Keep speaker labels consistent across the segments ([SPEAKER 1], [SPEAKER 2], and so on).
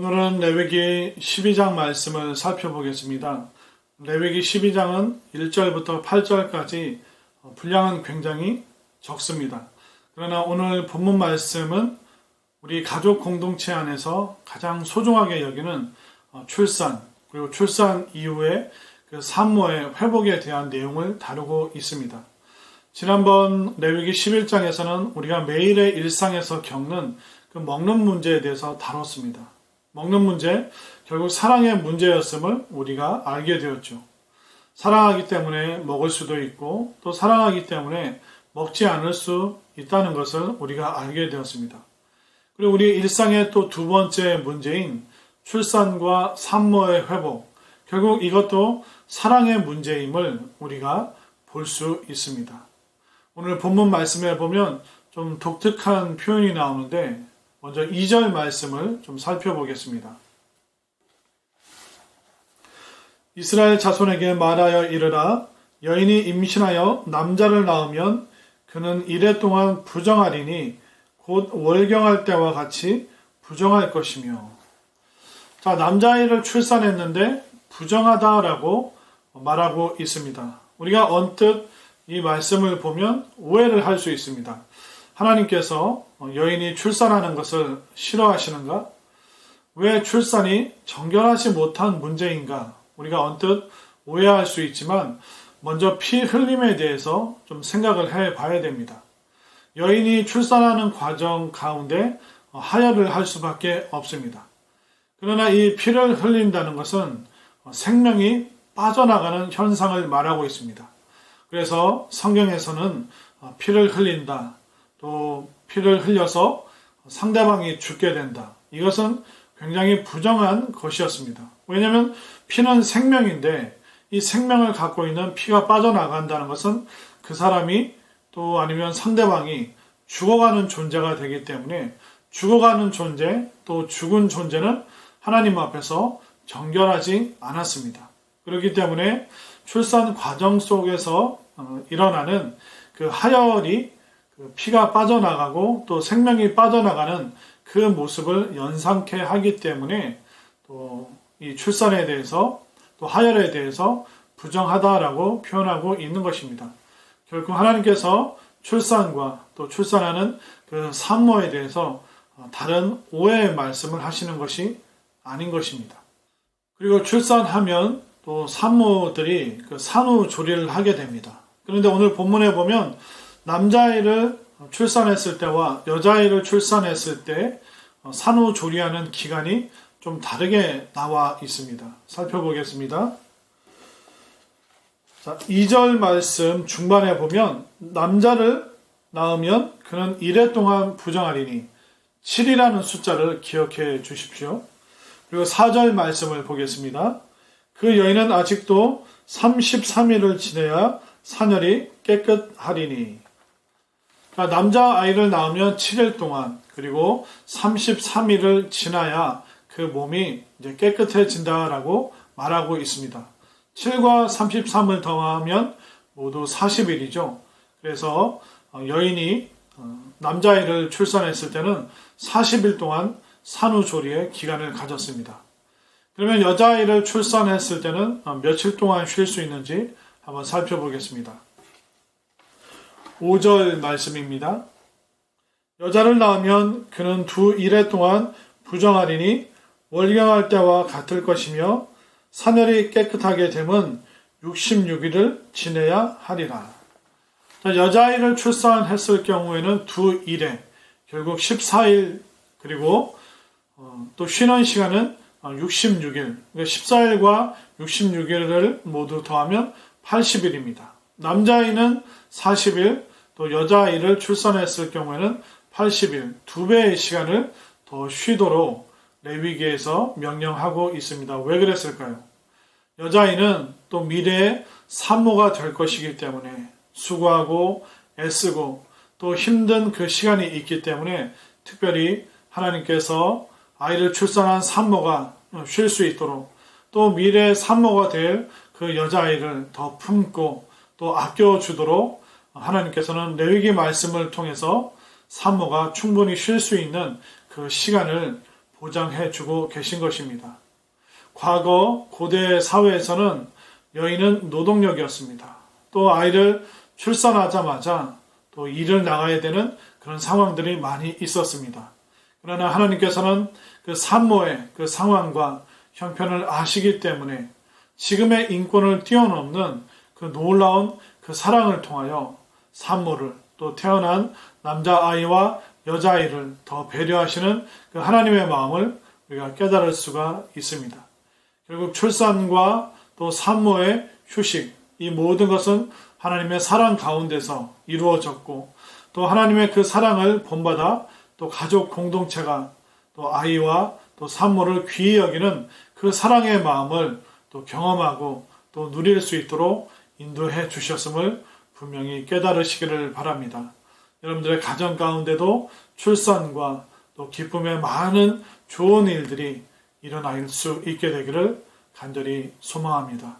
[SPEAKER 1] 오늘은 레위기 12장 말씀을 살펴보겠습니다. 레위기 12장은 1절부터 8절까지 분량은 굉장히 적습니다. 그러나 오늘 본문 말씀은 우리 가족 공동체 안에서 가장 소중하게 여기는 출산, 그리고 출산 이후에 그 산모의 회복에 대한 내용을 다루고 있습니다. 지난번 레위기 11장에서는 우리가 매일의 일상에서 겪는 그 먹는 문제에 대해서 다뤘습니다. 먹는 문제, 결국 사랑의 문제였음을 우리가 알게 되었죠. 사랑하기 때문에 먹을 수도 있고 또 사랑하기 때문에 먹지 않을 수 있다는 것을 우리가 알게 되었습니다. 그리고 우리 일상의 또 두 번째 문제인 출산과 산모의 회복, 결국 이것도 사랑의 문제임을 우리가 볼 수 있습니다. 오늘 본문 말씀에 보면 좀 독특한 표현이 나오는데 먼저 2절 말씀을 좀 살펴보겠습니다. 이스라엘 자손에게 말하여 이르라. 여인이 임신하여 남자를 낳으면 그는 이래 동안 부정하리니 곧 월경할 때와 같이 부정할 것이며. 자, 남자아이를 출산했는데 부정하다라고 말하고 있습니다. 우리가 언뜻 이 말씀을 보면 오해를 할 수 있습니다. 하나님께서 여인이 출산하는 것을 싫어하시는가? 왜 출산이 정결하지 못한 문제인가? 우리가 언뜻 오해할 수 있지만 먼저 피 흘림에 대해서 좀 생각을 해봐야 됩니다. 여인이 출산하는 과정 가운데 하혈을 할 수밖에 없습니다. 그러나 이 피를 흘린다는 것은 생명이 빠져나가는 현상을 말하고 있습니다. 그래서 성경에서는 피를 흘린다, 또 피를 흘려서 상대방이 죽게 된다. 이것은 굉장히 부정한 것이었습니다. 왜냐하면 피는 생명인데 이 생명을 갖고 있는 피가 빠져나간다는 것은 그 사람이 또 아니면 상대방이 죽어가는 존재가 되기 때문에 죽어가는 존재, 또 죽은 존재는 하나님 앞에서 정결하지 않았습니다. 그렇기 때문에 출산 과정 속에서 일어나는 그 하혈이 피가 빠져나가고 또 생명이 빠져나가는 그 모습을 연상케 하기 때문에 또 이 출산에 대해서 또 하혈에 대해서 부정하다라고 표현하고 있는 것입니다. 결국 하나님께서 출산과 또 출산하는 그 산모에 대해서 다른 오해의 말씀을 하시는 것이 아닌 것입니다. 그리고 출산하면 또 산모들이 그 산후조리를 하게 됩니다. 그런데 오늘 본문에 보면 남자아이를 출산했을 때와 여자아이를 출산했을 때 산후조리하는 기간이 좀 다르게 나와 있습니다. 살펴보겠습니다. 자, 2절 말씀 중반에 보면 남자를 낳으면 그는 이래 동안 부정하리니 7이라는 숫자를 기억해 주십시오. 그리고 4절 말씀을 보겠습니다. 그 여인은 아직도 33일을 지내야 사녀리 깨끗하리니. 그러니까 남자아이를 낳으면 7일 동안 그리고 33일을 지나야 그 몸이 이제 깨끗해진다라고 말하고 있습니다. 7과 33을 더하면 모두 40일이죠. 그래서 여인이 남자아이를 출산했을 때는 40일 동안 산후조리의 기간을 가졌습니다. 그러면 여자아이를 출산했을 때는 며칠 동안 쉴 수 있는지 한번 살펴보겠습니다. 5절 말씀입니다. 여자를 낳으면 그는 두 일해 동안 부정하리니 월경할 때와 같을 것이며 사멸이 깨끗하게 됨은 66일을 지내야 하리라. 여자아이를 출산했을 경우에는 두 일해, 결국 14일 그리고 또 쉬는 시간은 66일, 14일과 66일을 모두 더하면 80일입니다. 남자아이는 40일, 또 여자아이를 출산했을 경우에는 80일, 2배의 시간을 더 쉬도록 레위기에서 명령하고 있습니다. 왜 그랬을까요? 여자아이는 또 미래의 산모가 될 것이기 때문에 수고하고 애쓰고 또 힘든 그 시간이 있기 때문에 특별히 하나님께서 아이를 출산한 산모가 쉴 수 있도록 또 미래의 산모가 될 그 여자아이를 더 품고 또 아껴주도록 하나님께서는 레위기 말씀을 통해서 산모가 충분히 쉴 수 있는 그 시간을 보장해 주고 계신 것입니다. 과거 고대 사회에서는 여인은 노동력이었습니다. 또 아이를 출산하자마자 또 일을 나가야 되는 그런 상황들이 많이 있었습니다. 그러나 하나님께서는 그 산모의 그 상황과 형편을 아시기 때문에 지금의 인권을 뛰어넘는 그 놀라운 그 사랑을 통하여 산모를 또 태어난 남자아이와 여자아이를 더 배려하시는 그 하나님의 마음을 우리가 깨달을 수가 있습니다. 결국 출산과 또 산모의 휴식, 이 모든 것은 하나님의 사랑 가운데서 이루어졌고 또 하나님의 그 사랑을 본받아 또 가족 공동체가 또 아이와 또 산모를 귀히 여기는 그 사랑의 마음을 또 경험하고 또 누릴 수 있도록 인도해 주셨음을 분명히 깨달으시기를 바랍니다. 여러분들의 가정 가운데도 출산과 또 기쁨의 많은 좋은 일들이 일어날 수 있게 되기를 간절히 소망합니다.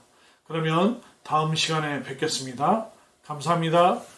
[SPEAKER 1] 그러면 다음 시간에 뵙겠습니다. 감사합니다.